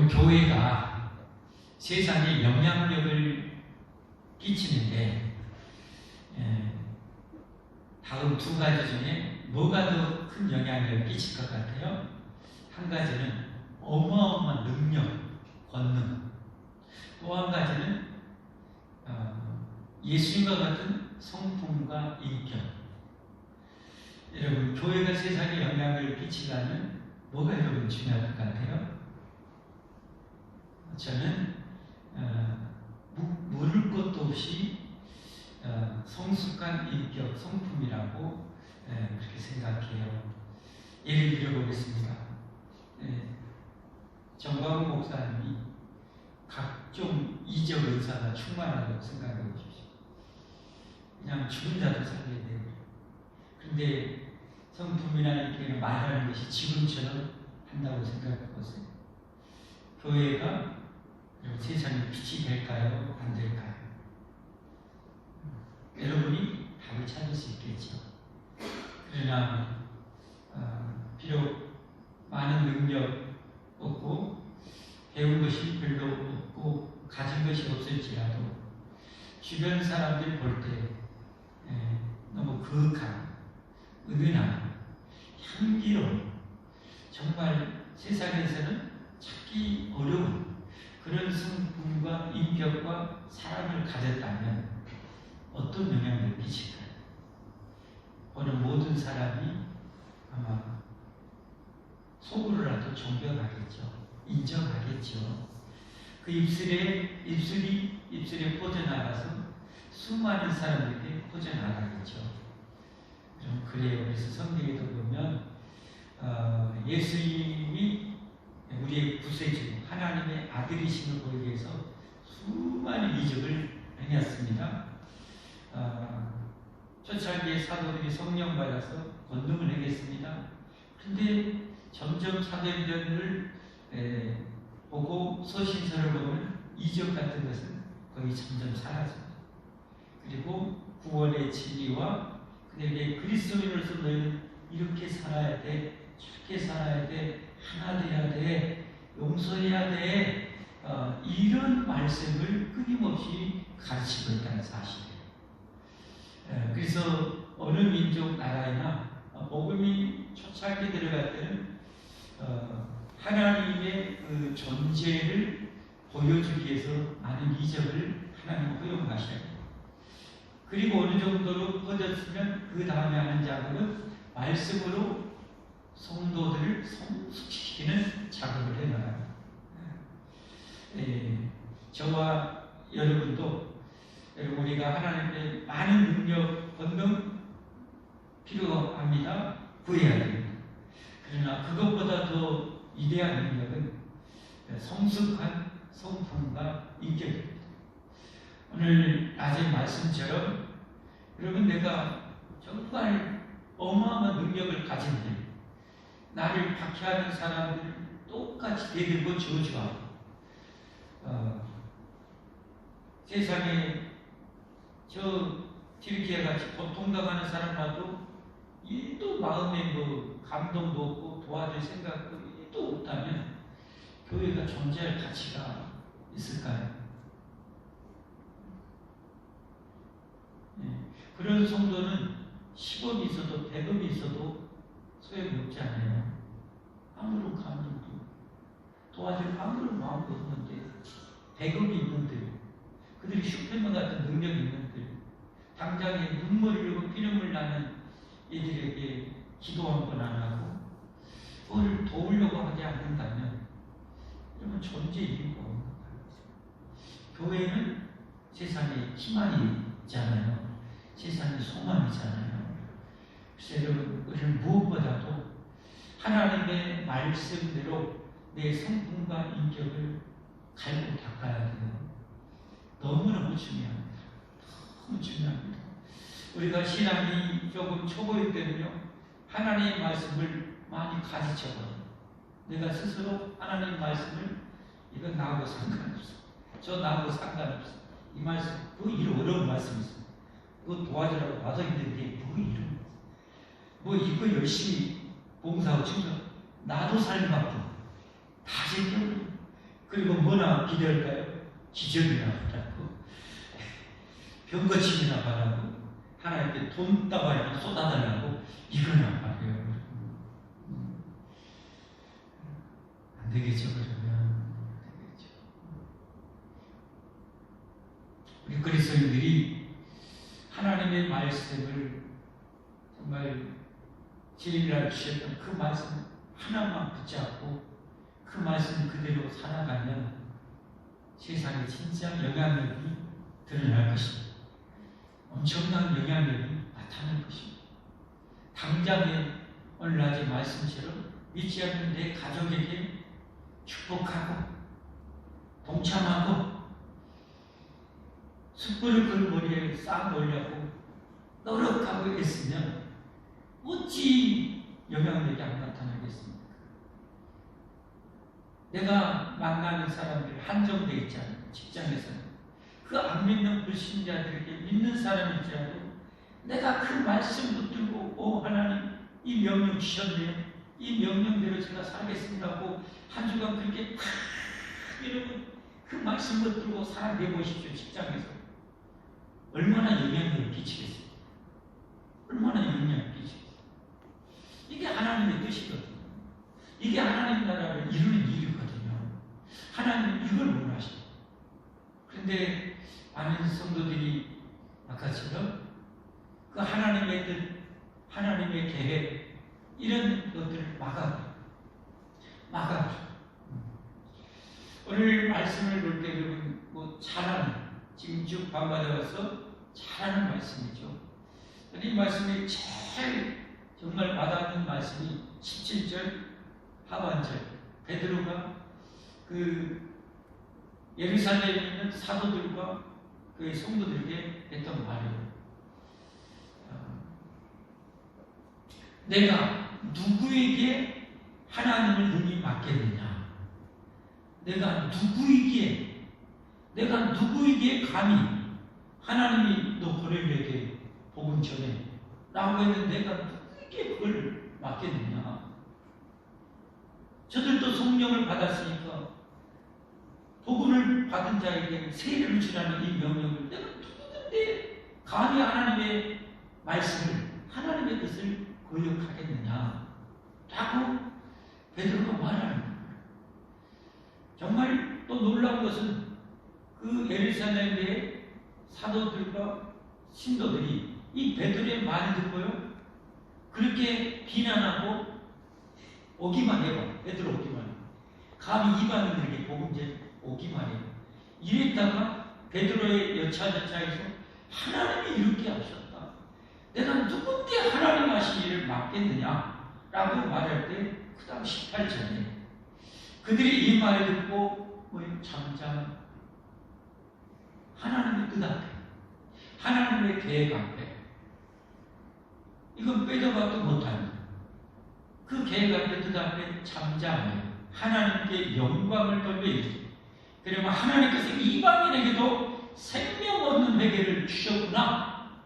여러분, 교회가 세상에 영향력을 끼치는데 다음 두 가지 중에 뭐가 더 큰 영향력을 끼칠 것 같아요? 한 가지는 어마어마한 능력, 권능. 또 한 가지는 예수님과 같은 성품과 인격. 여러분, 교회가 세상에 영향력을 끼치려면 뭐가 여러분 중요할 것 같아요? 저는 물을 것도 없이 성숙한 인격, 성품이라고 그렇게 생각해요. 예를 들어보겠습니다. 정광훈 목사님이 각종 이적 은사가 충만하다고 생각해 보십시오. 그냥 죽은 자도 살려야 돼요. 그런데 성품이나 이렇게 말하는 것이 지금처럼 한다고 생각해 보세요. 교회가 세상의 빛이 될까요? 안 될까요? 여러분이 답을 찾을 수 있겠죠. 그러나 비록 많은 능력 없고 배운 것이 별로 없고 가진 것이 없을지라도 주변 사람들 볼 때 너무 거룩한, 은은한, 향기로운, 정말 세상에서는 찾기 어려운 그런 성품과 인격과 사랑을 가졌다면 어떤 영향을 끼칠까요? 오늘 모든 사람이 아마 속으로라도 존경하겠죠. 인정하겠죠. 그 입술이 퍼져나가서 수많은 사람들에게 퍼져나가겠죠. 그래요. 그래서 성경에도 보면 예수님이 우리의 구세주, 하나님의 아들이심을 보이기 위해서 수많은 이적을 행했습니다. 초창기에 사도들이 성령 받아서 권능을 행했습니다. 그런데 점점 사도행전을 보고 서신서를 보면 이적 같은 것은 거의 점점 사라집니다. 그리고 구원의 진리와 그들에게 그리스도인으로서 너희는 이렇게 살아야 돼, 저렇게 살아야 돼, 하나 돼야 돼, 용서해야 돼, 이런 말씀을 끊임없이 가르치고 있다는 사실이에요. 그래서 어느 민족 나라에나 복음이 초창기 들어갈 때는 하나님의 그 존재를 보여주기 위해서 많은 이적을 하나님은 허용하셔야 돼요. 그리고 어느 정도로 퍼졌으면 그 다음에 하는 작업은 말씀으로 성도들을 성숙시키는 작업을 해나가요. 저와 여러분도 우리가 하나님의 많은 능력, 권능 필요합니다. 구해야 됩니다. 그러나 그것보다 더 위대한 능력은 성숙한 성품과 인격입니다. 오늘 낮의 말씀처럼 여러분, 내가 정말 어마어마한 능력을 가진데 나를 박해하는 사람들을 똑같이 대들고 저주하고 세상에 저 튀르키예 같이 고통당하는 사람라도 1도 마음에 감동도 없고 도와줄 생각도 1도 없다면 교회가 존재할 가치가 있을까요? 그런 성도는 10억이 있어도 100억이 있어도 소용이 없지 않아요. 아무런 감동도 도와줄 아무런 마음도 없는데 100억이 있는데 그들이 슈퍼맨 같은 능력이 있는데 당장에 눈물 흘리고 피눈물 나는 이들에게 기도 한 번 안 하고 그걸 도우려고 하지 않는다면 여러분 존재 이유가 없는 거예요. 교회는 세상에 희망이 있잖아요. 세상에 소망이잖아요. 그래서 여러분, 우리는 무엇보다도 하나님의 말씀대로 내 성품과 인격을 갈고 닦아야 돼요. 너무너무 중요합니다. 너무 중요합니다. 우리가 신앙이 조금 초보일 때는요, 하나님의 말씀을 많이 가르쳐봐요. 내가 스스로 하나님의 말씀을 이건 나하고 상관없어. 저 나하고 상관없어. 이 말씀, 이런 어려운 말씀이 있어. 그거 도와주라고 와서 있는데, 이런 이거 열심히 봉사하고 충성. 나도 삶 바쁘. 다 챙겨버려. 그리고 뭐나 기대할까요? 기적이나 바라고, 병거침이나 바라고, 하나님께 돈다발이나 쏟아달라고 이거나 바라요. 안 되겠죠, 그러면. 안 되겠죠. 우리 그리스도인들이 하나님의 말씀을 정말 진리라 주셨던 그 말씀 하나만 붙잡고 그 말씀 그대로 살아가면 세상에 진짜 영향력이 드러날 것입니다. 엄청난 영향력이 나타날 것입니다. 당장에 오늘 낮의 말씀처럼 믿지 않는 내 가족에게 축복하고 동참하고 숯불을 그 머리에 싹 올려고 노력하고 있으면 어찌 영향력이 안 나타나겠습니까? 내가 만나는 사람들 한정되어 있잖아요. 직장에서는 그 안 믿는 불신자들에게 믿는 사람일지라도 내가 그 말씀 붙들고 하나님 이 명령 주셨네요. 이 명령대로 제가 살겠습니다 하고 한 주간 그렇게 팍 이러고 그 말씀 붙들고 살아내 보십시오. 직장에서 얼마나 영향력을 끼치겠어요. 얼마나 영향력을 끼치겠어요. 이게 하나님의 뜻이거든요. 이게 하나님 나라를 이루는 일이거든요. 하나님은 이걸 원하시죠. 그런데 많은 성도들이 아까처럼 그 하나님의 뜻, 하나님의 계획 이런 것들을 막아버려요. 오늘 말씀을 볼 때 여러분 뭐 잘하는, 지금 쭉 반받아서 잘하는 말씀이죠. 이 말씀이 제일 정말 와닿는 말씀이 17절 하반절 베드로가 그 예루살렘에 있는 사도들과 그 성도들에게 했던 말이에요. 내가 누구에게 하나님을 능히 맡겠느냐? 내가 누구에게 감히 하나님이 너 고넬료에게 복음 전해 라고 했는데 내가 누구에게 그걸 맡겠느냐? 저들도 성령을 받았으니까 복음을 받은 자에게 세례를 주라는 이 명령을 내가 누구인데 감히 하나님의 말씀을, 하나님의 뜻을 거역하겠느냐 라고 베드로가 말하는 거예요. 정말 또 놀라운 것은 그 예루살렘의 사도들과 신도들이 이 베드로의 말을 듣고요 그렇게 비난하고 오기만 해요. 베드로 오기만 해요. 감히 이방인들에게 복음제 오기만 해요. 이랬다가 베드로의 여차저차해서 하나님이 이렇게 하셨다. 내가 누군데 하나님 하신 일을 맡겠느냐 라고 말할 때 그 다음 18절에 그들이 이 말을 듣고 잠잠 하나님의 뜻 앞에, 하나님의 계획 앞에 이건 빼도 박도 못합니다. 그 계획 앞에, 뜻 앞에 잠잠해요. 하나님께 영광을 돌려주세요. 그러면 하나님께서 이방인에게도 생명 얻는 회개를 주셨구나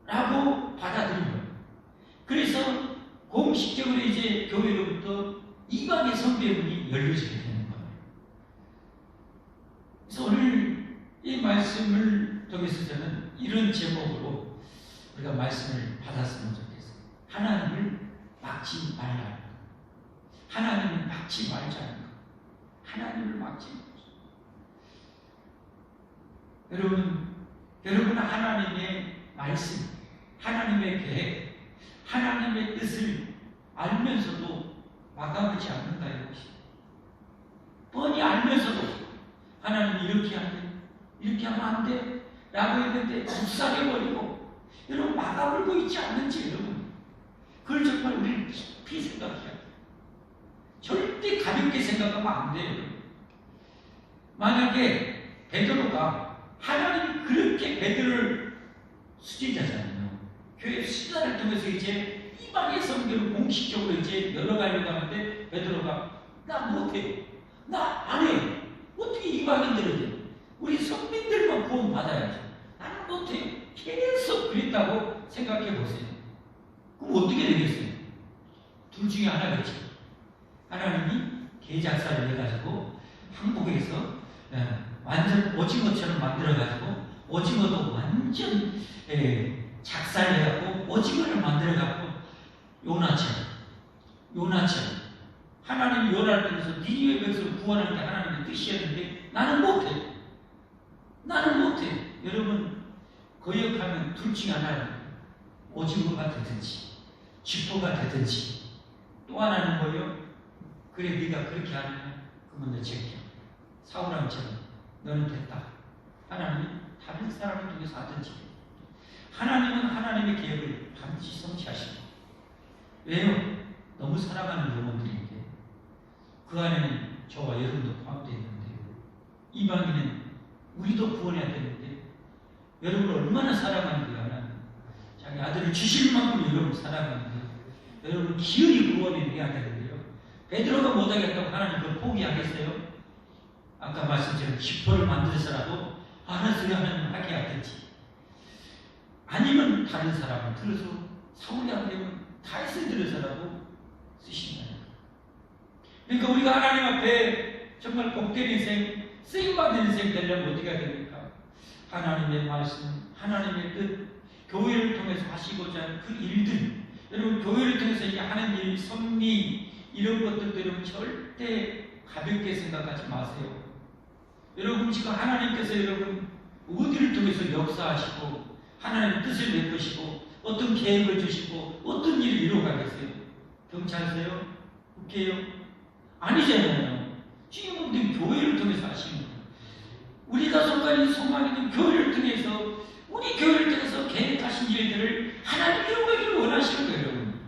라고 받아들인 거예요. 그래서 공식적으로 이제 교회로부터 이방의 선교의 문이 열려지게 되는 거예요. 그래서 오늘 이 말씀을 통해서 저는 이런 제목으로 우리가 말씀을 받았으면 좋겠어요. 하나님을 막지 말라는 것. 하나님을 막지 말자는 것. 하나님을 막지 말자. 여러분 하나님의 말씀, 하나님의 계획, 하나님의 뜻을 알면서도 막아보지 않는다요. 혹시 뻔히 알면서도 하나님이 이렇게 하면 안 돼 라고 했는데 묵살해버리고 여러분 막아버리고 있지 않는지 여러분 그걸 정말 우리는 깊이 생각해야 돼요. 절대 가볍게 생각하면 안 돼요. 만약에 베드로가 하나님이 그렇게 베드로를 수제자잖아요. 교회 수제자를 통해서 이제 이방의 선교를 공식적으로 이제 열어가려고 하는데 베드로가 나 못해, 나 안 해. 어떻게 이방인들에게 우리 성민들만 구원 받아야지. 나는 못해. 계속 그랬다고 생각해 보세요. 그럼 어떻게 되겠어요? 둘 중에 하나겠죠. 하나님이 계작사를 해가지고 항복해서 완전 오징어처럼 만들어가지고 오징어도 완전 작살내갖고 오징어를 만들어갖고 요나처럼 하나님이 요나를 통해서 니니웨 백성을 구하는 게 하나님의 뜻이었는데 나는 못해. 여러분 거역하면 둘 중에 하나는 오징어가 되든지 쥐포가 되든지 또 하나는 뭐예요? 그래 네가 그렇게 하면 그러면 너 제끼야. 사울왕처럼 너는 됐다. 하나님이 다른 사람을 통해서 하든지 하나님은 하나님의 계획을 반드시 성취하십니다. 왜요? 너무 사랑하는 영혼들인데 그 안에는 저와 여러분도 포함되어 있는데요. 이방인은 우리도 구원해야 되는데 여러분을 얼마나 사랑하는데요. 하나님 자기 아들을 주실 만큼 여러분을 사랑하는데 여러분 기어이 구원해야 되는데요. 베드로가 못하겠다고 하나님 그걸 포기하겠어요? 아까 말씀처럼 기포를 만들어서라도 알았어요 하나님 하게 하든지 아니면 다른 사람을 들어서 사울이 안 되면 다윗을 들어서라도 쓰신다는 거예요. 그러니까 우리가 하나님 앞에 정말 복된 인생, 쓰임받는 인생 되려면 어떻게 해야 됩니까? 하나님의 말씀, 하나님의 뜻, 교회를 통해서 하시고자 하는 그 일들, 여러분 교회를 통해서 하는 일, 섭리 이런 것들도 여러분 절대 가볍게 생각하지 마세요. 여러분 지금 하나님께서 여러분 어디를 통해서 역사하시고 하나님의 뜻을 내쁘시고 어떤 계획을 주시고 어떤 일을 이루어가겠어요? 경찰서요? 국회요? 아니잖아요. 주님은 교회를 통해서 하시는 거예요. 우리가 속한 소망이는 교회를 통해서 우리 교회를 통해서 계획하신 일들을 하나님 이루어가기를 원하시는 거예요. 여러분.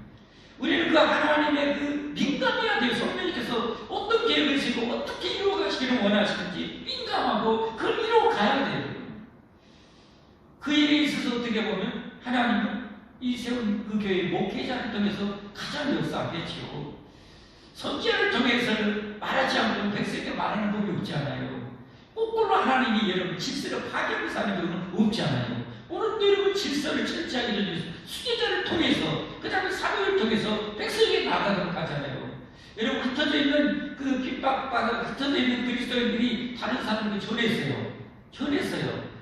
우리는 그 하나님의 그 민감해야 돼요. 성령님께서 어떤 계획을 세고 어떻게 이루어가시기를 원하시는지 민감하고 그걸 이루어가야 돼요. 그 일에 있어서 어떻게 보면 하나님은 이 세운 그 교회의 목회자를 통해서 가장 역사하겠지요. 선지자를 통해서 말하지 않고 백성에게 말하는 법이 없지 않아요. 거꾸로 하나님이 여러분 질서를 파괴하고 사는 경우는 없지 않아요. 오늘도 여러분 질서를 철저하게 위해서 수제자를 통해서 그 다음에 사도를 통해서 백성에게 나가도록 하잖아요. 여러분 흩어져 있는 그 핍박받아 흩어져 있는 그리스도인들이 다른 사람들을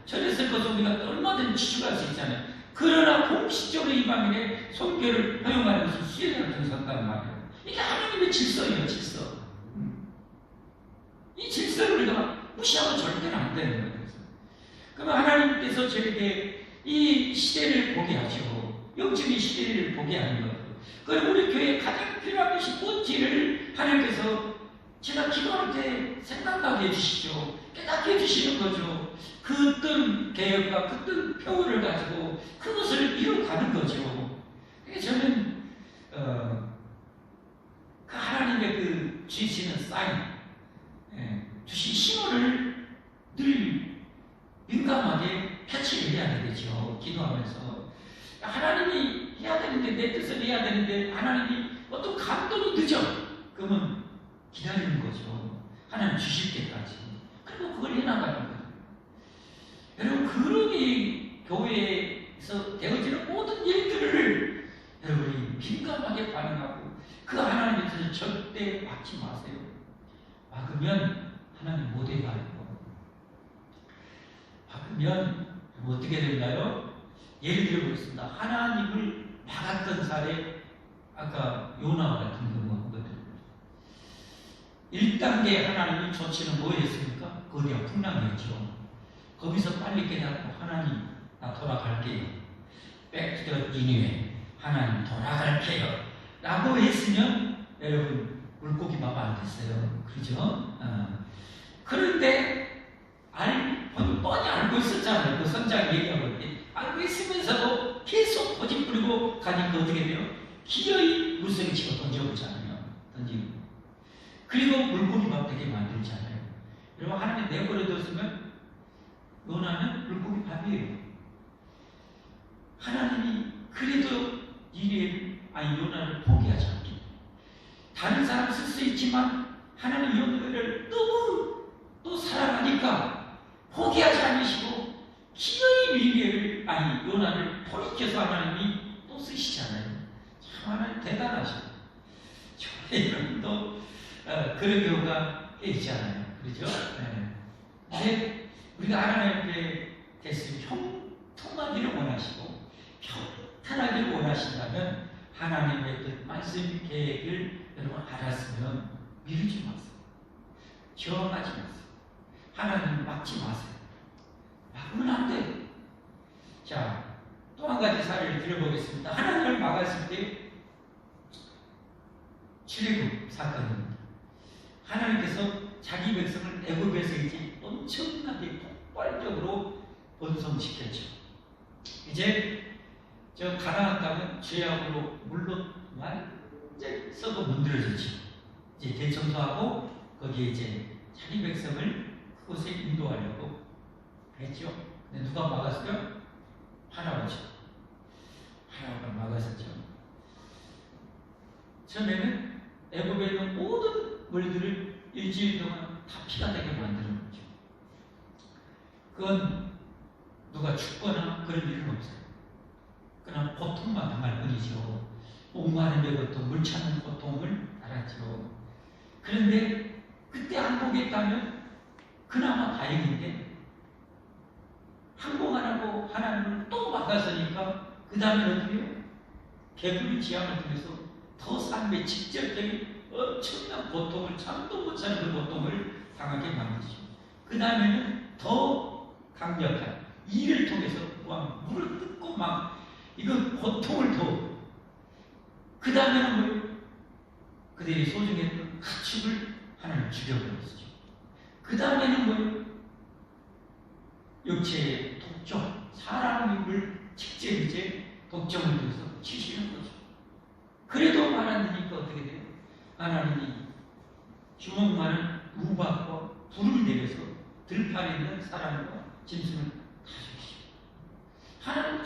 전했을 것을 우리가 얼마든지 추측할 수 있잖아요. 그러나 공식적으로 이방인의 선교를 허용하는 것은 수제자를 통해서 한다는 말이에요. 이게 하나님의 질서예요, 질서. 이 질서를 우리가 무시하면 절대로 안 되는 거예요. 그러면 하나님께서 저에게 이 시대를 보게 하시고 영적인 시대를 보게 하는 거예요. 그럼 우리 교회에 가장 필요한 것이 뭔지를 하나님께서 제가 기도할 때 생각나게 해주시죠. 깨닫게 해주시는 거죠. 그 어떤 개혁과 그 어떤 표현을 가지고 그것을 이루어가는 거죠. 그래서 저는 그 하나님의 그 주시는 사인, 주신 신호를 늘 민감하게 캐치를 해야 되겠죠. 기도하면서 하나님이 해야 되는데 내 뜻을 해야 되는데 하나님이 어떤 감동이 늦어. 그러면 기다리는 거죠. 하나님 주실 때까지. 그리고 그걸 해나가는 거예요. 여러분 그러니 교회에서 되어지는 모든 일들을 여러분이 민감하게 반응하고 그 하나님의 뜻을 절대 막지 마세요. 막으면 하나님 못해 가요. 막으면 어떻게 되나요? 예를 들어 보겠습니다. 하나님을 막았던 사례 아까 요나와 같은 경우거든요. 1단계 하나님이 조치는 뭐였습니까? 거대한 풍랑이었죠. 거기서 빨리 깨닫고 하나님 나 돌아갈게요. Back to the Nineveh. 하나님 돌아갈게요. 라고 했으면 여러분 물고기 밥 안 됐어요. 그죠? 그런데 뻔히 알고 있었잖아요. 그 선장 얘기하고 때 알고 있으면서도 계속 고집 부리고 가니까 어떻게 돼요? 기어이 물속에 집어 던져보잖아요. 던지고 그리고 물고기 밥 되게 만들잖아요. 여러분 하나님 내버려뒀으면 요나는 물고기 밥이에요. 하나님이 그래도 요나를 포기하지 않게 다른 사람 쓸 수 있지만 하나님 요나를 너무 또 사랑하니까 포기하지 않으시고 기어이 요나를 돌이켜서 하나님이 또 쓰시잖아요. 참 하나님 대단하셔. 저희 여러분도 그런 경우가 꽤 있잖아요. 그죠? 네. 근데 우리가 하나님께 됐으면 형통하기를 원하시고 평탄하기를 원하신다면 하나님의 뜻, 말씀, 계획을 여러분 알았으면 미루지 마세요. 저항하지 마세요. 하나님을 막지 마세요. 막으면 안 돼요. 자, 또 한 가지 사례를 들어보겠습니다. 하나님을 막았을 때 출애굽 사건입니다. 하나님께서 자기 백성을 애굽에서 이제 엄청나게 폭발적으로 번성시켰죠. 이제 저 가나안 땅은 죄악으로 물론 완전히 썩어 문드러졌죠. 이제 대청소하고 거기에 이제 자기 백성을 그곳에 인도하려고 했죠. 근데 누가 막았어요? 파라오죠. 파라오가 막았었죠. 처음에는 애굽에 있는 모든 물들을 일주일 동안 다 피가 되게 만드는 거죠. 그건 누가 죽거나 그런 일은 없어요. 그냥 고통만 당할 뿐이죠. 목마름의 고통, 물 찾는 고통을 알았죠. 그런데 그때 항복했다면 그나마 다행인데 항복 안 하고 하나님을 또 막았으니까 그 다음에 어떻게요? 개구리 지향을 통해서 더 삶의 직접적인 엄청난 고통을 잠도 못 자는 그 고통을 당하게 만드죠. 그 다음에는 더 강력한 이를 통해서 막 물을 뜯고 막 이거 고통을 더 그 다음에는 뭐예요? 그들이 소중했던 가축을 하나님 죽여버렸죠. 그 다음에는 뭐예요? 육체의 독점, 사람을 직접 이제 독점을 통해서 치시는 거죠. 그래도 말 안 되니까 어떻게 돼요? 하나님이 주먹만한 우박과 불을 내려서 들판에 있는 사람과 짐승을 다 죽이시고 하나님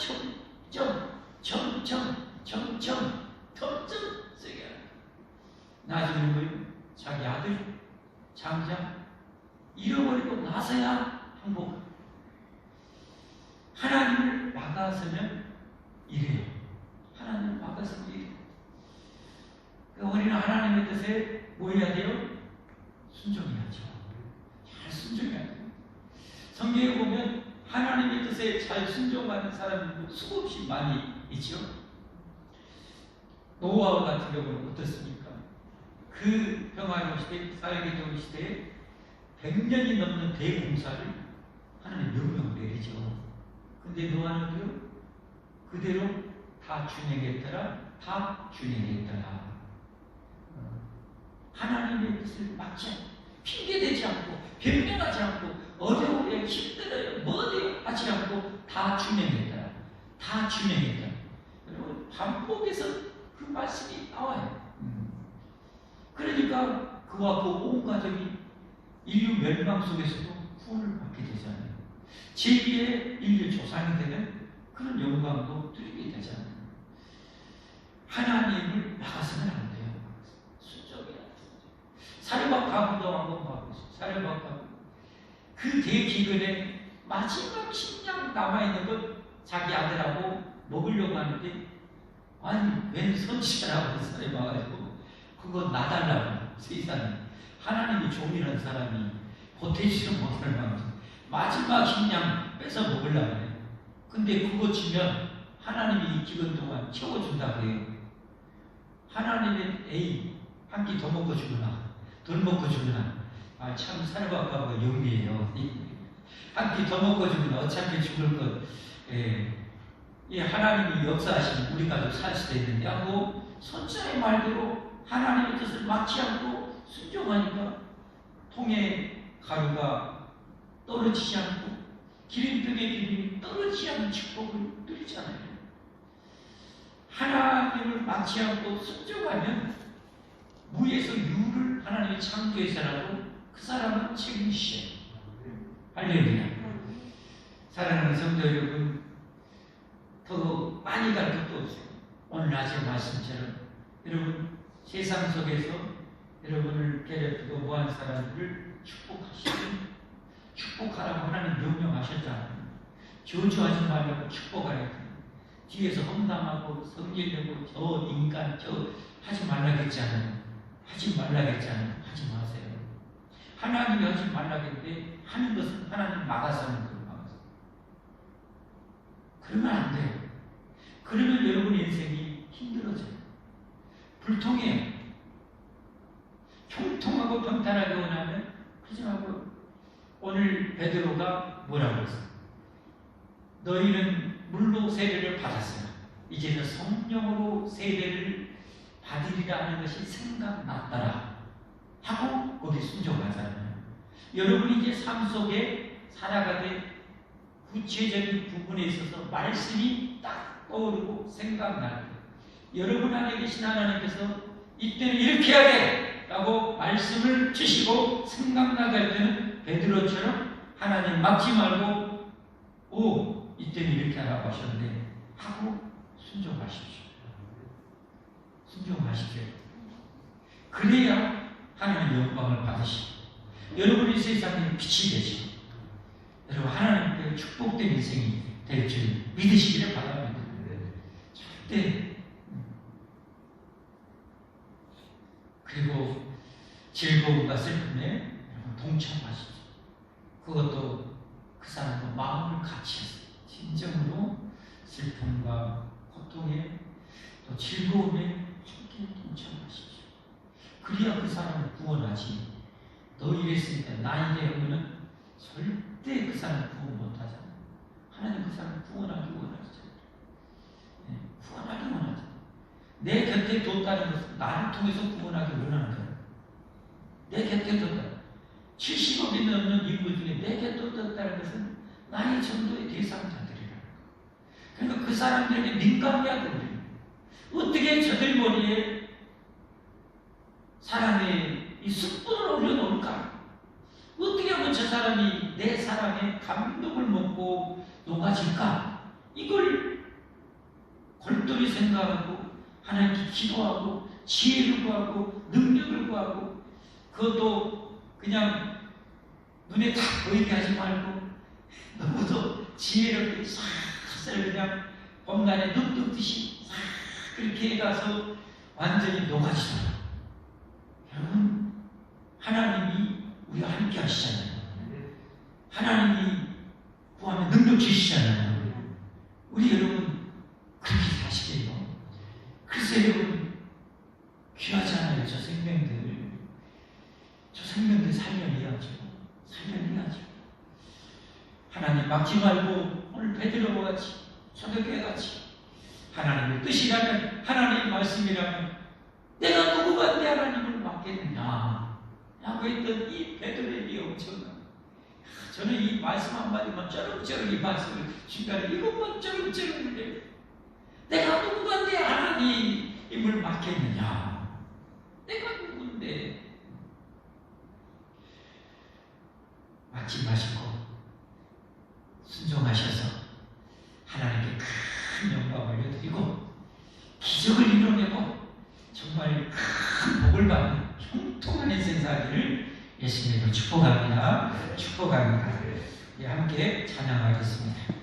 점점 세게 하라. 나중에 뭐예요? 자기 아들 장자 잃어버리고 나서야 항복합니다. 하나님을 막아서면 이래요. 하나님을 막아서면 이래요. 우리는 하나님의 뜻에 뭐 해야 돼요? 순종해야죠. 잘 순종해야 돼요. 성경에 보면 하나님의 뜻에 잘 순종하는 사람들도 수없이 많이 있죠. 노아와 같은 경우는 어떻습니까? 그 평화로운 시대, 사회의 좋은 시대에 100년이 넘는 대공사를 하나님 명령을 내리죠. 근데 노아는요, 그대로 다 준행했더라. 하나님의 뜻을 막지 않고, 핑계대지 않고, 변명하지 않고, 어려워요, 힘들어요, 뭐래요 하지 않고 다 준행했더라. 여러분, 반복해서 그 말씀이 나와요. 그러니까 그와 그 온 가족이 인류 멸망 속에서도 구원을 받게 되잖아요. 제2의 인류 조상이 되는 그런 영광도 누리게 되잖아요. 하나님을 막아서는 안 돼요. 순종이야. 사르밧 가문도 한번 봐보세요. 사르밧 가문. 그 대기근에 마지막 식량 남아있는 것 자기 아들하고 먹으려고 하는데 아니 웬 선지자라고 사람이 와가지고 그거 놔달라고 세상에 하나님이 종이라는 사람이 보태지를 못할 만큼 마지막 식량 뺏어 먹으려고 해요. 근데 그거 주면 하나님이 이 기간 동안 채워준다고 해요. 하나님의 에이 한 끼 더 먹고 주구나 덜 먹고 주구나 참 살바가가 영리해요. 한 끼 더 먹고 주구나 어차피 죽을 것 이 하나님이 역사하시면 우리 가족 살 수도 있는데 하고 선자의 말대로 하나님의 뜻을 막지 않고 순종하니까 통에 가루가 떨어지지 않고 기름병의 기름이 떨어지지 않는 축복을 누리잖아요. 하나님을 막지 않고 순종하면 무에서 유를 하나님이 창조해서라도 그 사람은 책임지셔요. 할렐루야. 사랑하는 성도 여러분, 더 많이 갈 것도 없어요. 오늘 아침 말씀처럼 여러분 세상 속에서 여러분을 괴롭히고 모한 사람들을 축복하라고 하나님 명령하셨잖아요. 저주하지 말라고 축복하라고. 뒤에서 험담하고 성질내고 저 인간 저 하지 말라겠잖아요. 하지 마세요. 하나님이 하지 말라고 했는데 하는 것은 하나님 막아서 하는 거예요. 막아서. 그러면 안 돼요. 그러면 여러분의 인생이 힘들어져요. 불통해요. 형통하고 평탄하게 원하면 그러지 말고 오늘 베드로가 뭐라고 했어요? 너희는 물로 세례를 받았어요. 이제는 성령으로 세례를 받으리라 하는 것이 생각났더라 하고 거기 순종하잖아요. 여러분이 이제 삶 속에 살아가되 구체적인 부분에 있어서 말씀이 딱 떠오르고 생각날 때 여러분 안에 계신 하나님께서 이때는 이렇게 해야 돼! 라고 말씀을 주시고 생각나게 할 때는 베드로처럼 하나님 막지 말고 오! 이때는 이렇게 하라고 하셨는데 하고 순종하십시오. 순종하십시오. 그래야 하나님의 영광을 받으시고 여러분이 세상에 빛이 되시고 여러분 하나님께 축복된 인생이 될 줄 믿으시기를 바랍니다. 절대 그리고 즐거움과 슬픔에 여러분 동참하시죠. 그것도 그 사람과 마음을 같이 해서 진정으로 슬픔과 고통에 또 즐거움에 함께 동참하십시오. 그래야 그 사람을 구원하지. 너 이랬으니까 나 이래 하면은 절대 그 사람을 구원 못하잖아. 하나님 그 사람을 구원하기 원하시죠. 네, 구원하기 원하죠. 내 곁에 뒀다는 것은 나를 통해서 구원하기 원하는 거예요. 내 곁에 뒀다. 70억이 넘는 인구 중에 내 곁에 뒀다는 것은 나의 전도의 대상자들이라는 거예요. 그러니까 그 사람들에게 민감해야 됩니다. 어떻게 저들 머리에 사람의 이 숯불을 올려놓을까? 어떻게 하면 저 사람이 내 사랑에 감동을 먹고 녹아질까? 이걸 골똘히 생각하고 하나님께 기도하고 지혜를 구하고 능력을 구하고 그것도 그냥 눈에 딱 보이게 하지 말고 너무도 지혜롭게 싹 그냥 봄날에 눈 뜨듯이 싹 그렇게 가서 완전히 녹아지도록 여러분 하나님이 우리와 함께 하시잖아요. 하나님이 구하면 능력 주시잖아요. 우리 여러분 그렇게 사시게요. 그래서 여러분 귀하잖아요. 저 생명들 살려내야죠. 살려내야죠. 하나님 막지 말고 오늘 베드로와 같이 초대교회 같이 하나님의 뜻이라면 하나님의 말씀이라면 내가 누구가 내 하나님을 맡겠느냐 라고 했던 이 베드로의 이 엄청난 저는 이 말씀 한마디만 쩌렁쩌렁 이 말씀을 중간에 이것만 쩌렁쩌렁 해요. 내가 누구가 내 하나님을 맡겠느냐 내가 누군데 맡지 마시고 순종하셔서 하나님께 큰 영광을 올려드리고 기적을 이뤄내고 정말 큰 복을 받는 형통한 인생 살기를 예수님으로 축복합니다. 축복합니다. 함께 찬양하겠습니다.